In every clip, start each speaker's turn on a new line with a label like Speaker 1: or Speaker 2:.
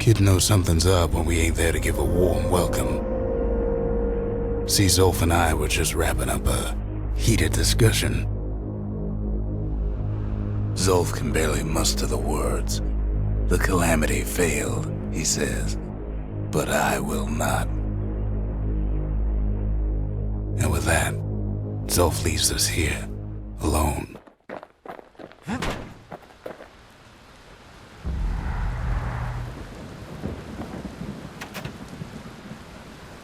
Speaker 1: Kid knows something's up when we ain't there to give a warm welcome. See, Zulf and I were just wrapping up a heated discussion. Zulf can barely muster the words. The calamity failed, he says, but I will not. And with that, Zulf leaves us here, alone.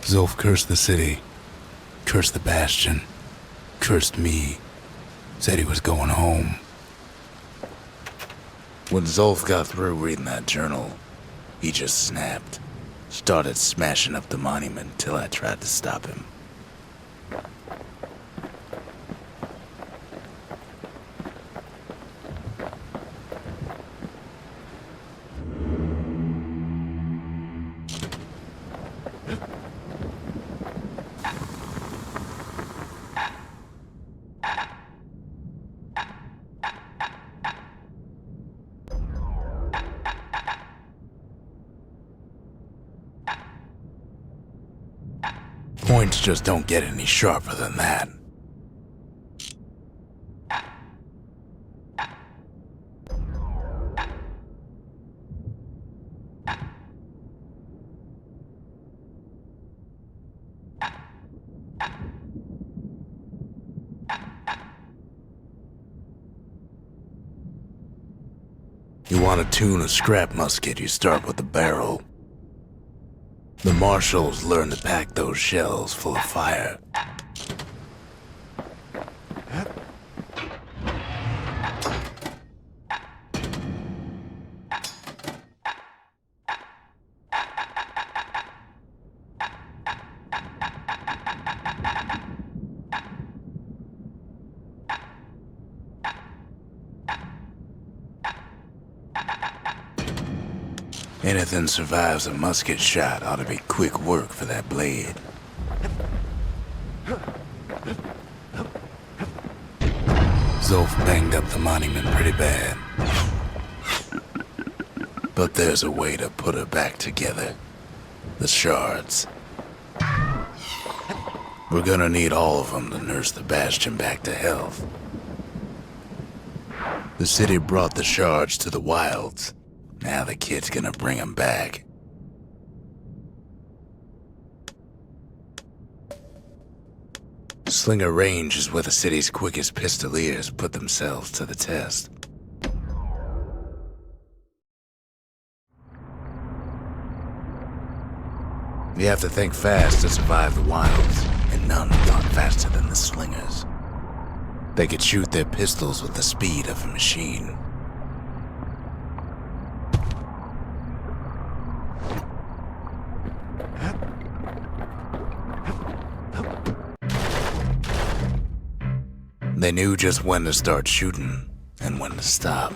Speaker 1: Zulf cursed the city, cursed the Bastion, cursed me, said he was going home. When Zulf got through reading that journal, he just snapped, started smashing up the monument till I tried to stop him. Points just don't get any sharper than that. You want to tune a scrap musket, you start with the barrel. The marshals learn to pack those shells full of fire. Anything survives a musket shot ought to be quick work for that blade. Zulf banged up the monument pretty bad. But there's a way to put her back together. The shards. We're gonna need all of them to nurse the Bastion back to health. The city brought the shards to the wilds. Now the kid's gonna bring them back. Slinger Range is where the city's quickest pistoliers put themselves to the test. You have to think fast to survive the wilds, and none thought faster than the Slingers. They could shoot their pistols with the speed of a machine. They knew just when to start shooting and when to stop.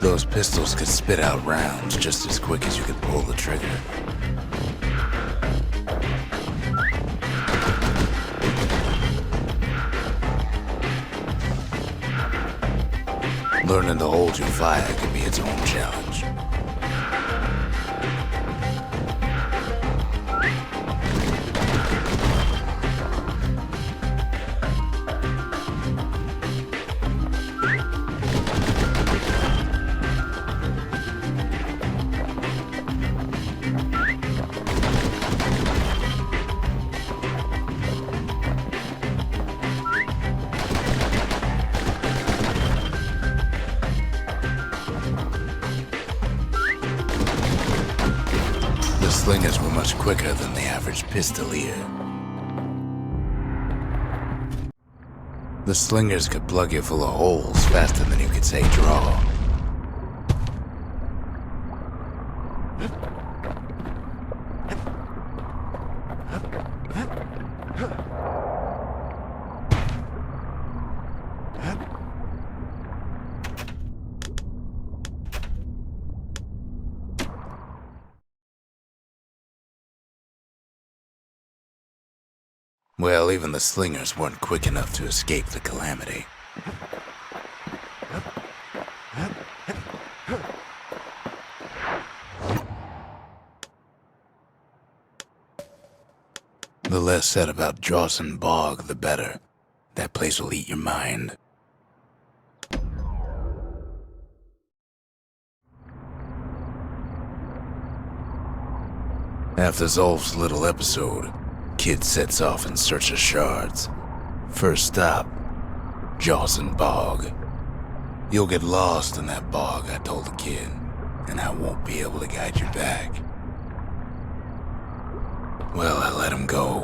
Speaker 1: Those pistols could spit out rounds just as quick as you could pull the trigger. Learning to hold your fire can be its own challenge. The Slingers were much quicker than the average pistolier. The Slingers could plug you full of holes faster than you could say draw. Well, even the slingers weren't quick enough to escape the calamity. The less said about Drawson Bog, the better. That place will eat your mind. After Zulf's little episode, Kid sets off in search of shards. First stop, Drawson Bog. You'll get lost in that bog, I told the kid, and I won't be able to guide you back. Well, I let him go.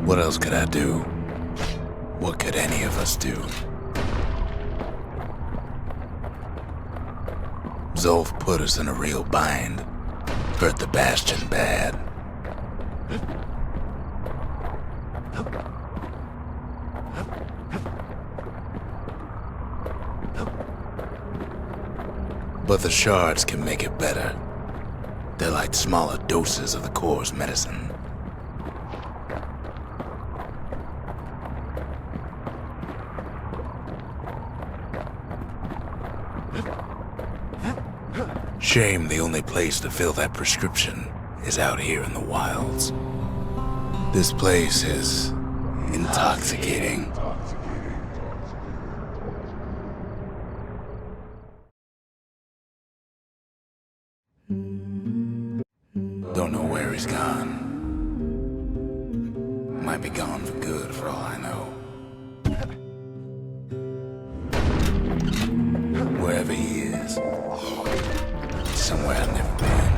Speaker 1: What else could I do? What could any of us do? Zulf put us in a real bind. Hurt the Bastion bad. But the shards can make it better. They're like smaller doses of the core's medicine. Shame the only place to fill that prescription is out here in the wilds. This place is intoxicating. Don't know where he's gone. Might be gone for good for all I know. Wherever he is, somewhere I've never been.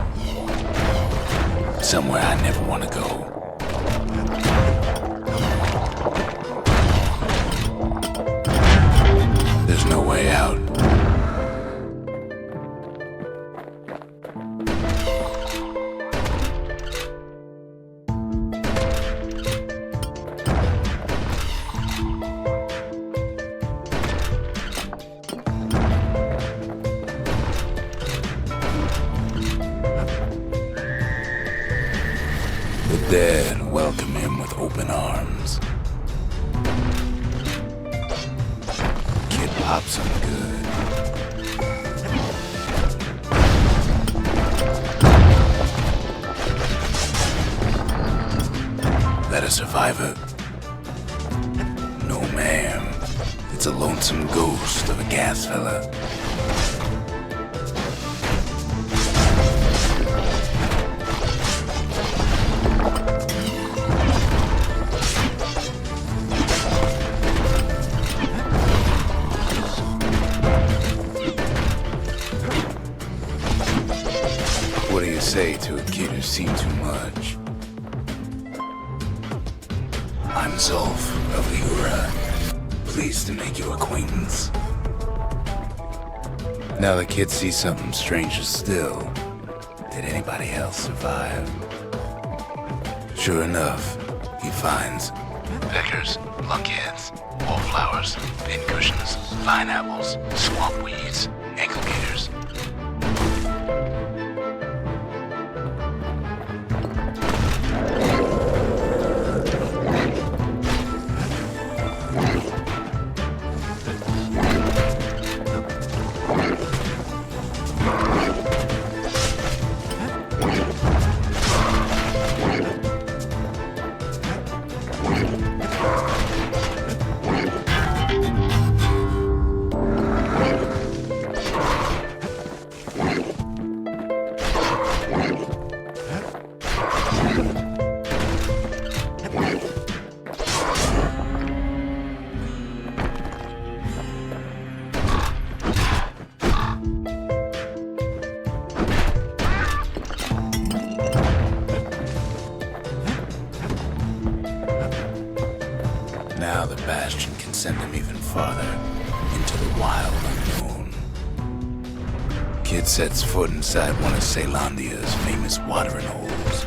Speaker 1: Somewhere I never want to go. There's no way out. The dead welcome him with open arms. Kid pops him good. That a survivor? No, ma'am. It's a lonesome ghost of a gas fella. What do you say to a kid who's seen too much? I'm Zulf of Curta. Pleased to make your acquaintance. Now the kid sees something stranger still. Did anybody else survive? Sure enough, he finds peckers, lunkheads, wallflowers, pincushions, vine apples, swamp weeds, ankle gators. Now the Bastion can send him even farther into the wild unknown. Kid sets foot inside one of Ceylondia's famous watering holes.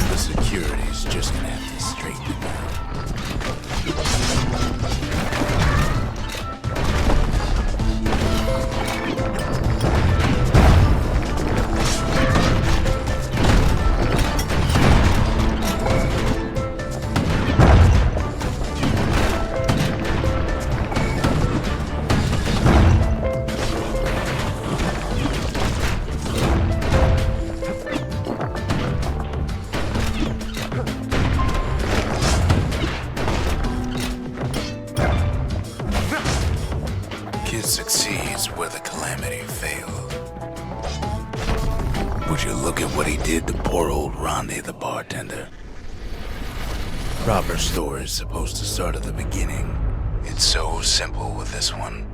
Speaker 1: The security's just gonna have to straighten him out. always succeeds where the calamity failed. Would you look at what he did to poor old Ronnie the bartender? Proper story's supposed to start at the beginning. It's so simple with this one.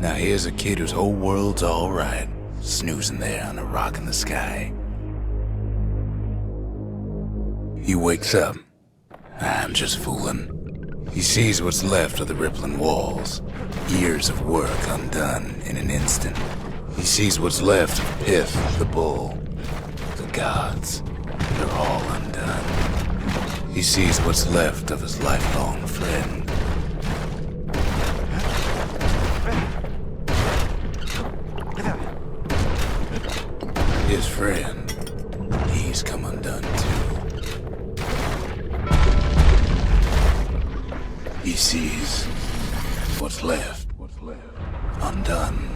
Speaker 1: Now here's a kid whose whole world's alright, snoozing there on a rock in the sky. He wakes up. I'm just fooling. He sees what's left of the rippling walls. Years of work undone in an instant. He sees what's left of Pith, the bull. The gods, they're all undone. He sees what's left of his lifelong friend. His friend, he's come undone too. He sees what's left undone.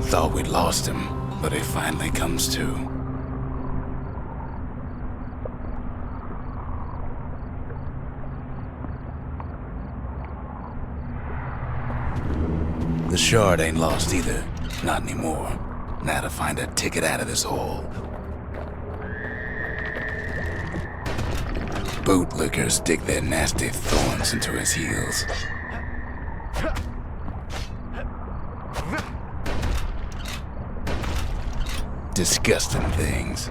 Speaker 1: Thought we'd lost him, but he finally comes to. The shard ain't lost either. Not anymore. Now to find a ticket out of this hole. Bootlickers dig their nasty thorns into his heels. Disgusting things.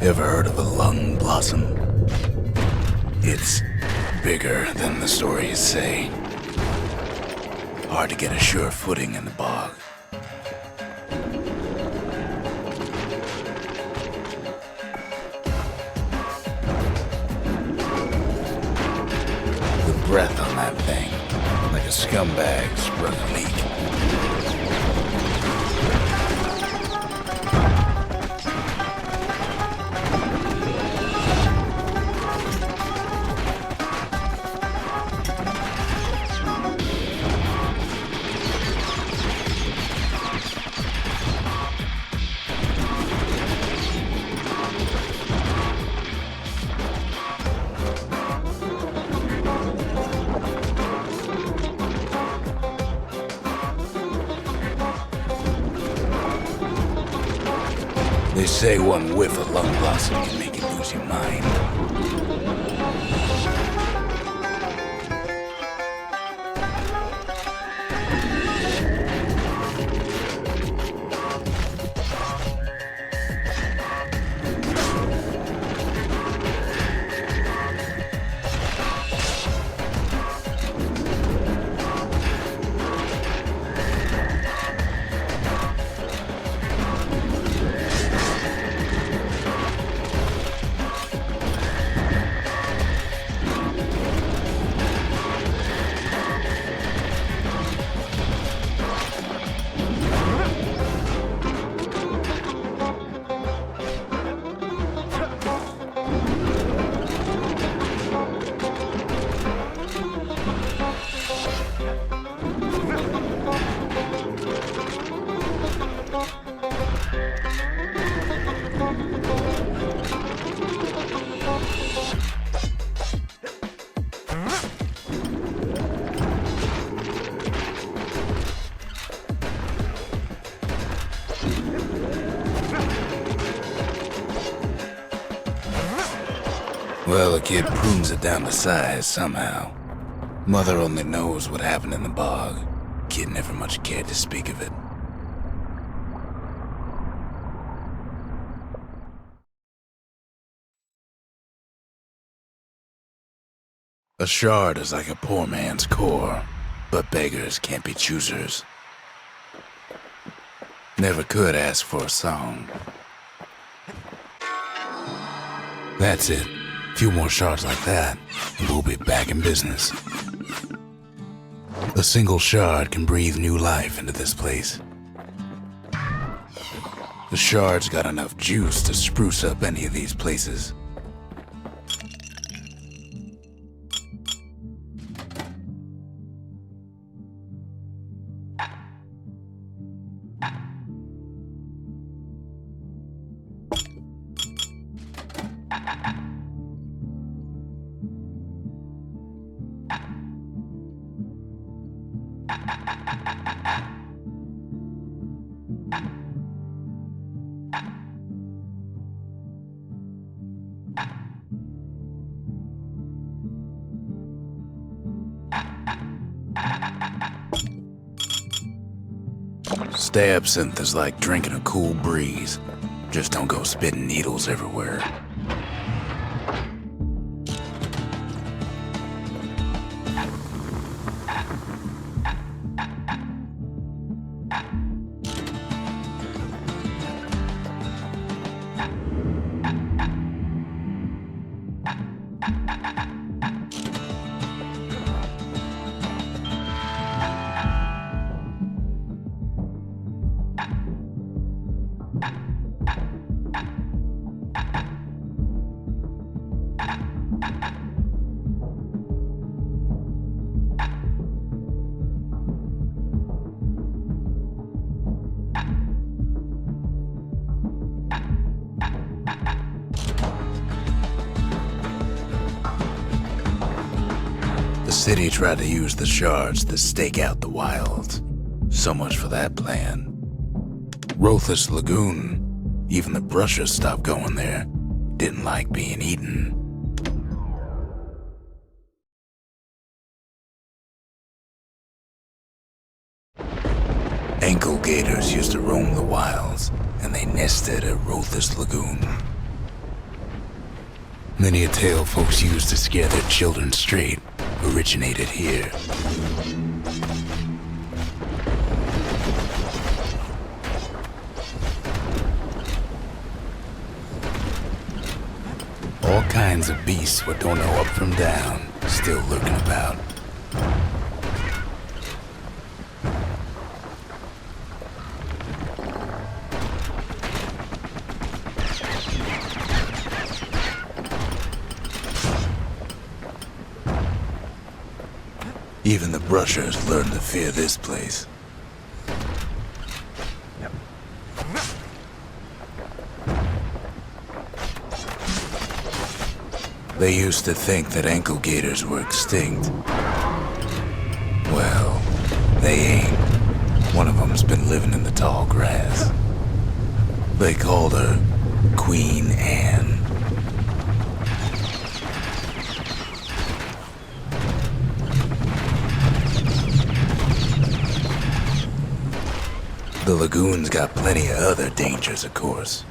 Speaker 1: Ever heard of a lung blossom? It's bigger than the stories say. Hard to get a sure footing in the bog. The breath on that thing. Like a scumbag sprung a leak. They say one whiff of lung blossom can make you lose your mind. Well, the kid prunes it down to size somehow. Mother only knows what happened in the bog. Kid never much cared to speak of it. A shard is like a poor man's core, but beggars can't be choosers. Never could ask for a song. That's it. A few more shards like that, and we'll be back in business. A single shard can breathe new life into this place. The shard's got enough juice to spruce up any of these places. Stay absinthe is like drinking a cool breeze. Just don't go spitting needles everywhere. The city tried to use the shards to stake out the wilds. So much for that plan. Rothless Lagoon, even the brushers stopped going there. Didn't like being eaten. Ankle gators used to roam the wilds, and they nested at Rothless Lagoon. Many a tale folks used to scare their children straight originated here. All kinds of beasts what don't know up from down, still lurking about. Even the brushers learned to fear this place. They used to think that ankle gators were extinct. Well, they ain't. One of them's been living in the tall grass. They called her Queen Anne. The lagoon's got plenty of other dangers, of course.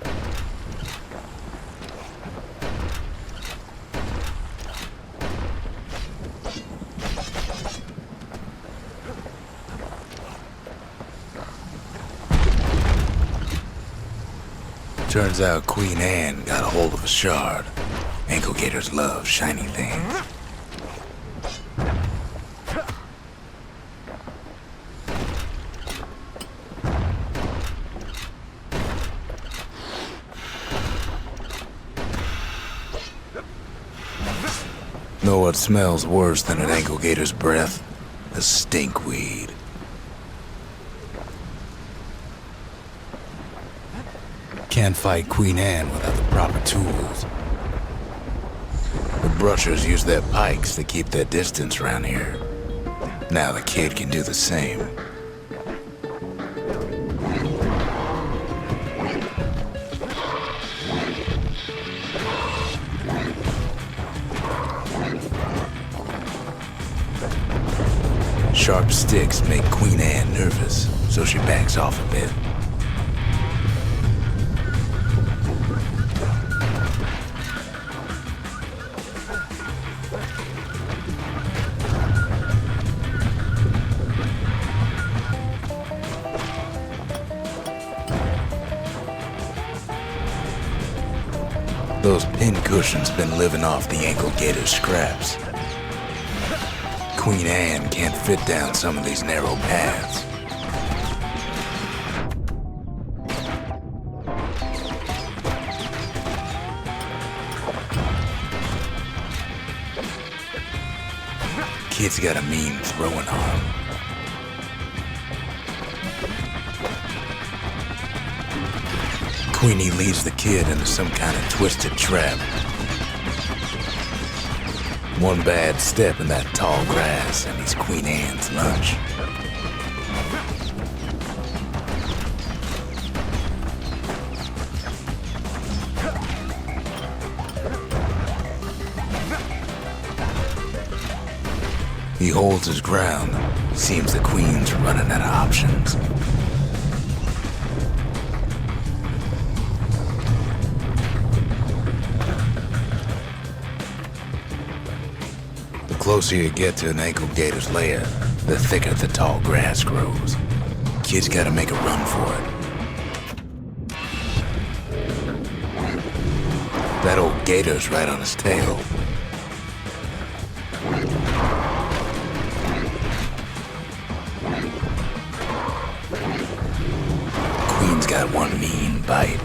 Speaker 1: Turns out Queen Anne got a hold of a shard. Ankle gators love shiny things. Know what smells worse than an ankle gator's breath? The stinkweed. Can't fight Queen Anne without the proper tools. The brushers use their pikes to keep their distance around here. Now the kid can do the same. Sharp sticks make Queen Anne nervous, so she backs off a bit. Pincushion's been living off the ankle gator's scraps. Queen Anne can't fit down some of these narrow paths. Kid's got a mean throwing arm. Queenie leads the kid into some kind of twisted trap. One bad step in that tall grass and he's Queen Anne's lunch. He holds his ground. Seems the Queen's running out of options. The closer you get to an ankle gator's lair, the thicker the tall grass grows. Kid's gotta make a run for it. That old gator's right on his tail. Queen's got one mean bite.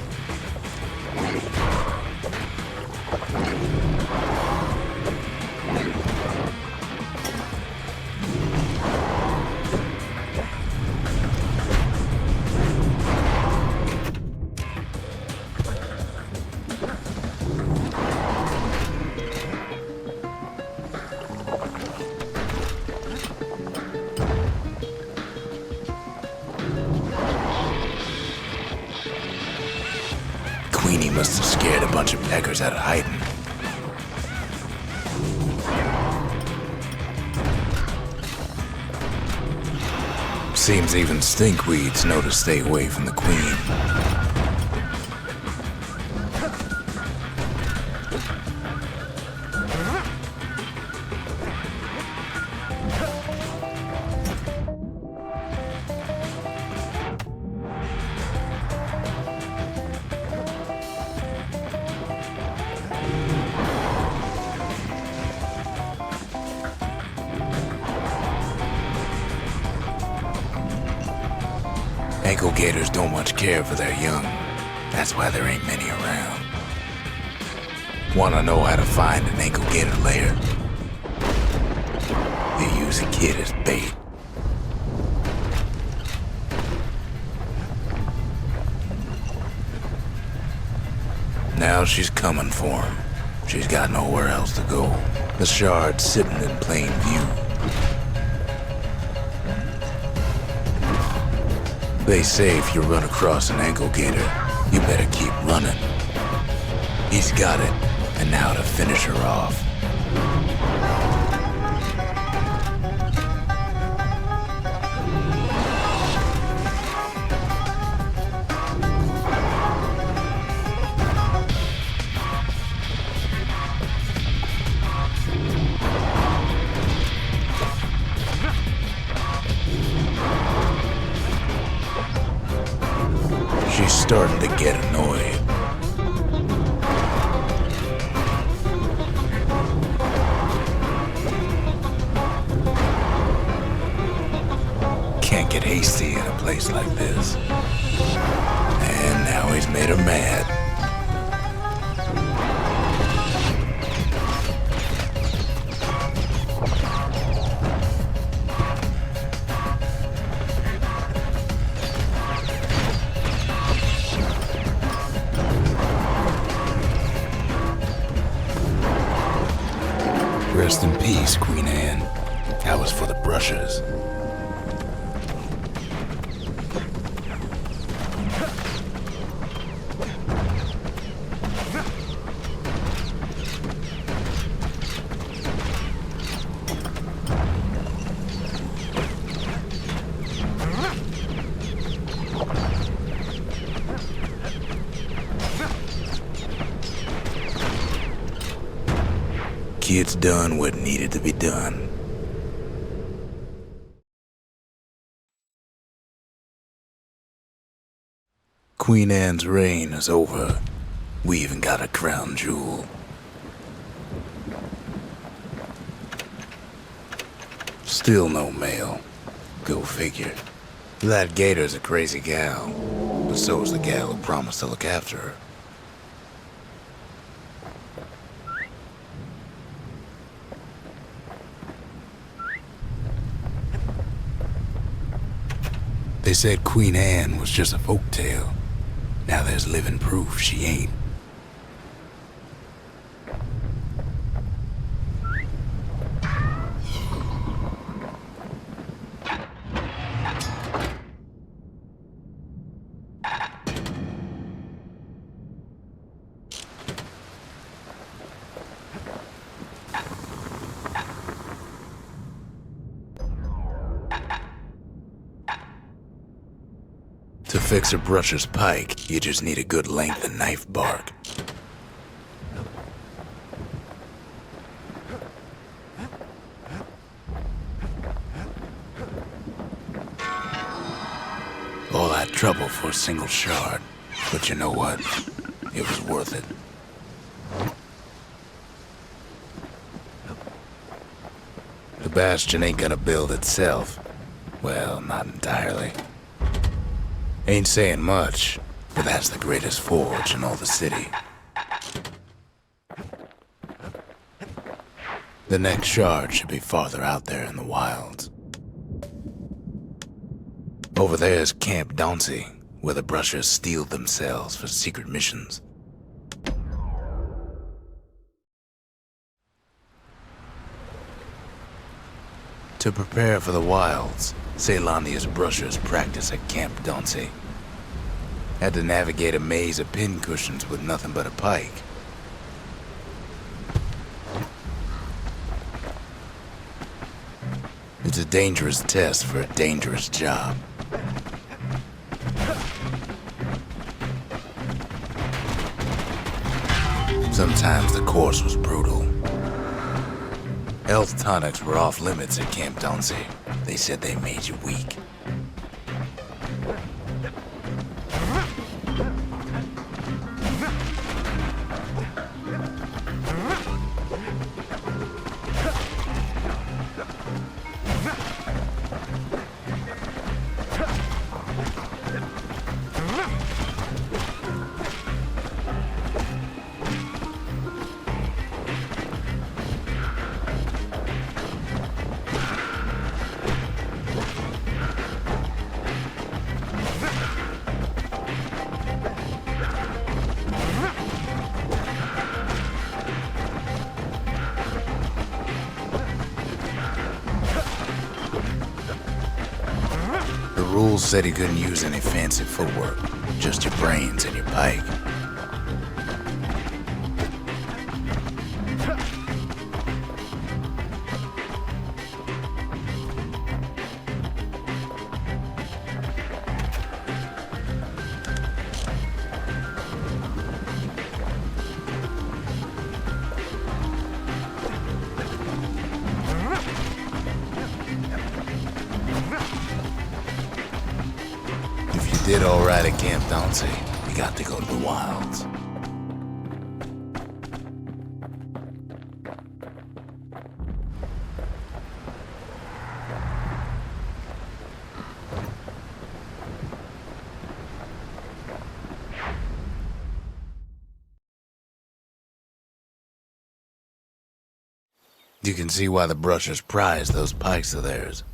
Speaker 1: Queenie must have scared a bunch of peckers out of hiding. Seems even stinkweeds know to stay away from the Queen. Ankle gators don't much care for their young. That's why there ain't many around. Wanna know how to find an ankle gator lair? You use a kid as bait. Now she's coming for him. She's got nowhere else to go. The shard's sitting in plain view. They say if you run across an ankle gator, you better keep running. He's got it, and now to finish her off. She's starting to get annoyed. Can't get hasty in a place like this. And now he's made her mad. Rest in peace, Queen Anne. That was for the brushes. Kid's done what needed to be done. Queen Anne's reign is over. We even got a crown jewel. Still no mail. Go figure. That gator's a crazy gal, but so's the gal who promised to look after her. They said Queen Anne was just a folktale. Now there's living proof she ain't. To fix a brusher's pike, you just need a good length of knife bark. All that trouble for a single shard, but you know what? It was worth it. The Bastion ain't gonna build itself. Well, not entirely. Ain't saying much, but that's the greatest forge in all the city. The next shard should be farther out there in the wilds. Over there's Camp Dauncey, where the brushers steeled themselves for secret missions. To prepare for the wilds, Ceylandia's brushers practice at Camp Dauncey. Had to navigate a maze of pincushions with nothing but a pike. It's a dangerous test for a dangerous job. Sometimes the course was brutal. Health tonics were off limits at Camp Dauncey. They said they made you weak. The rules said he couldn't use any fancy footwork, just your brains and your pike. Did all right at Camp Dauncey. You got to go to the wilds. You can see why the brushers prize those pikes of theirs.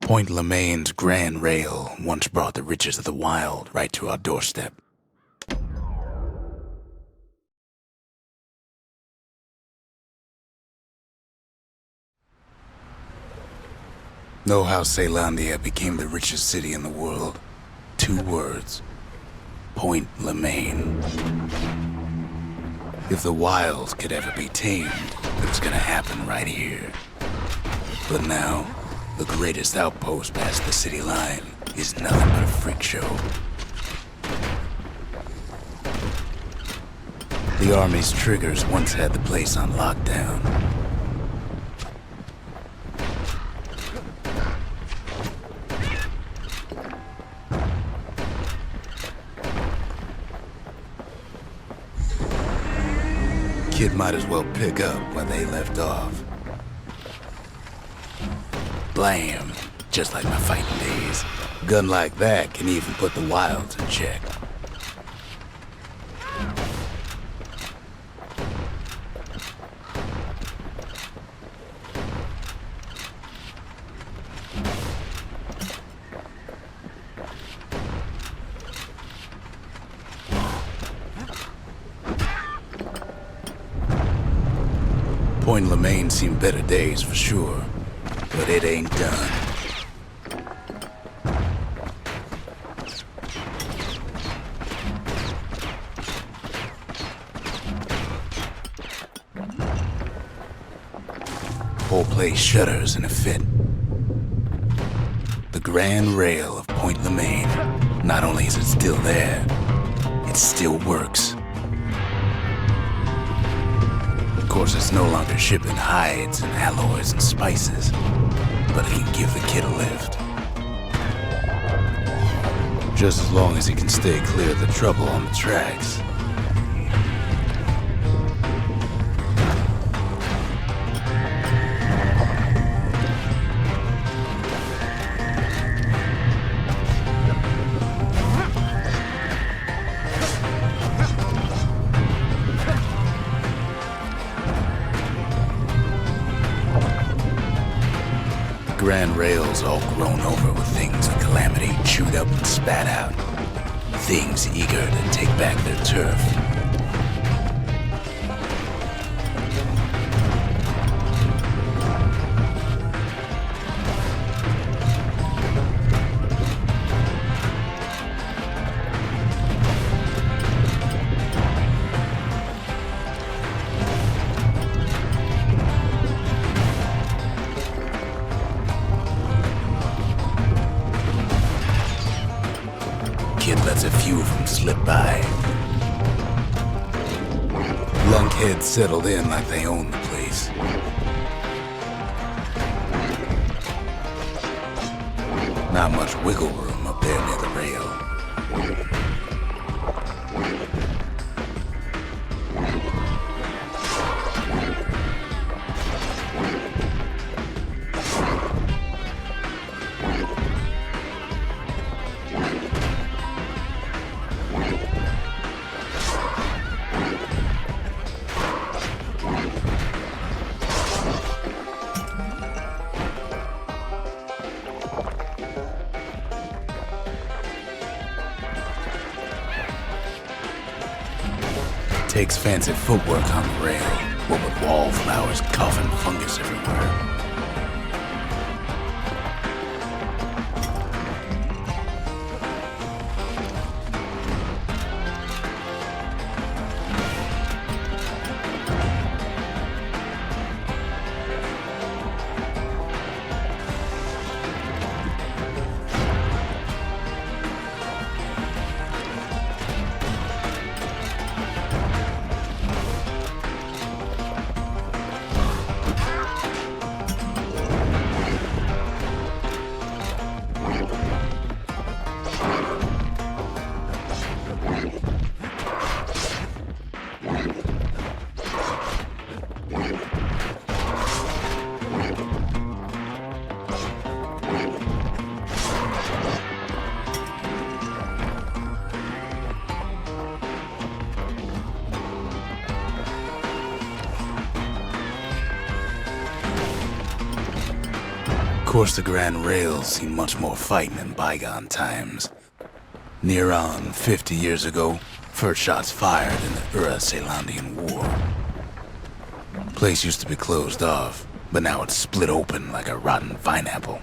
Speaker 1: Point Lemaine's Grand Rail once brought the riches of the wild right to our doorstep. Know how Ceylandia became the richest city in the world? 2 words. Point Lemaine. If the wilds could ever be tamed, it was gonna happen right here. But now, the greatest outpost past the city line is nothing but a freak show. The Army's triggers once had the place on lockdown. kid might as well pick up where they left off. Blam! Just like my fighting days. A gun like that can even put the wilds in check. Point Lemaine seen better days for sure, but it ain't done. Whole place shudders in a fit. The grand rail of Point Lemaine, not only is it still there, it still works. Of course, it's no longer shipping hides and alloys and spices, but it can give the kid a lift. Just as long as he can stay clear of the trouble on the tracks. Grand rails all grown over with things of calamity chewed up and spat out. Things eager to take back their turf. Kid lets a few of them slip by. Lunkheads settled in like they own the place. Not much wiggle room up there near the rail. Takes fancy footwork on the rail, what with wallflowers coughing fungus everywhere. Of course, the Grand Rail's seen much more fighting in bygone times. Near on 50 years ago, first shots fired in the Ura-Celandian War. Place used to be closed off, but now it's split open like a rotten pineapple.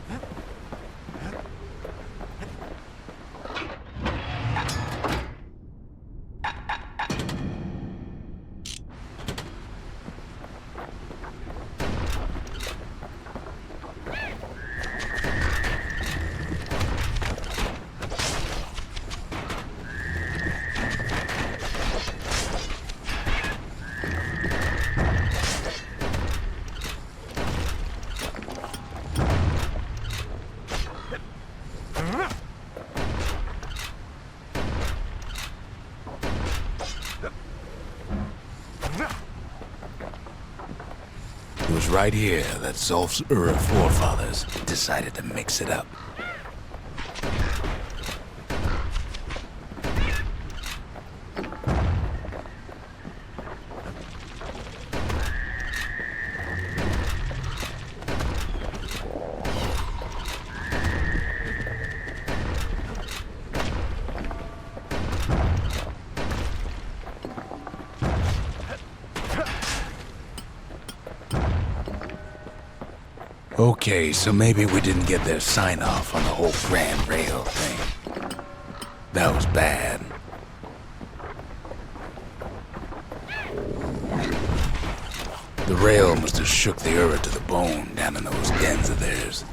Speaker 1: was right here that Zulf's forefathers decided to mix it up. Okay, so maybe we didn't get their sign-off on the whole Grand Rail thing. That was bad. The rail must have shook the Ura to the bone down in those dens of theirs.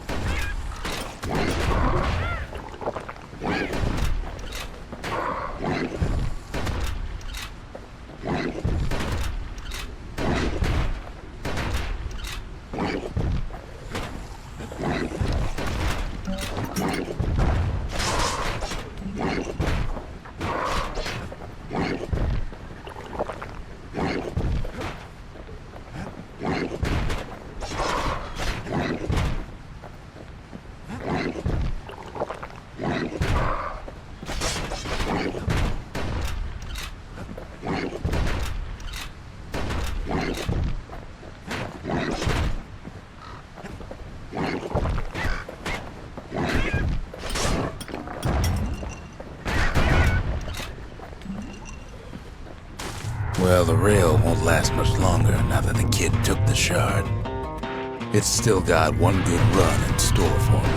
Speaker 1: Well, the rail won't last much longer now that the kid took the shard. It's still got one good run in store for him.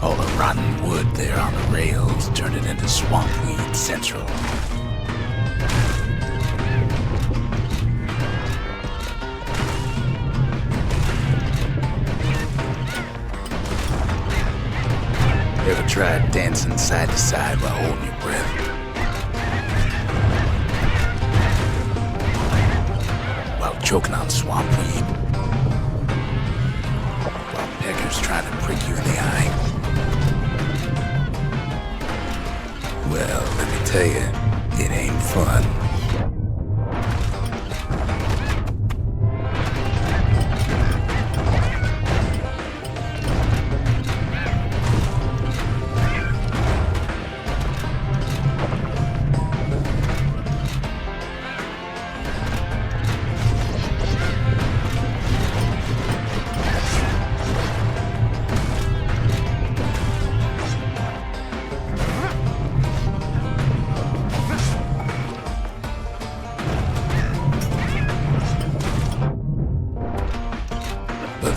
Speaker 1: All the rotten wood there on the rails turned it into Swampweed Central. Ever tried dancing side to side while holding your breath? Choking on swampweed while peggers trying to prick you in the eye. Well, let me tell you, it ain't fun.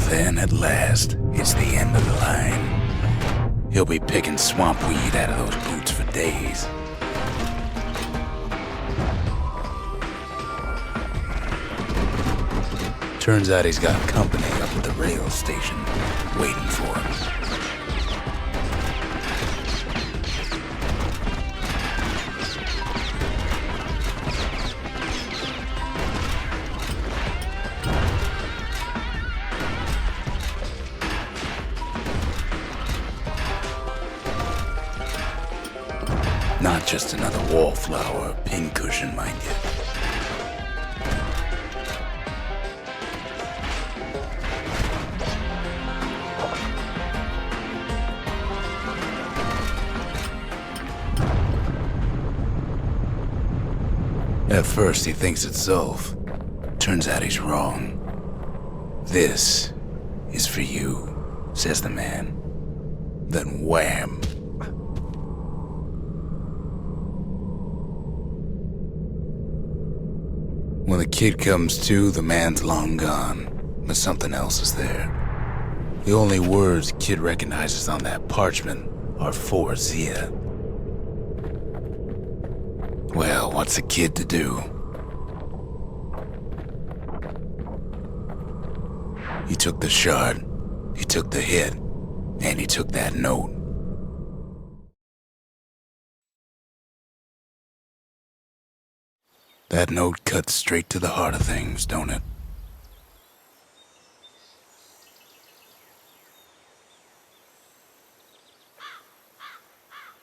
Speaker 1: Then, at last, it's the end of the line. He'll be picking swampweed out of those boots for days. Turns out he's got company up at the rail station, waiting for him. Not just another wallflower or pincushion, mind you. At first he thinks it's Zulf. Turns out he's wrong. This is for you, says the man. Then wham! When the kid comes to, the man's long gone, but something else is there. The only words the kid recognizes on that parchment are for Zia. Well, what's the kid to do? He took the shard, he took the hit, and he took that note. That note cuts straight to the heart of things, don't it?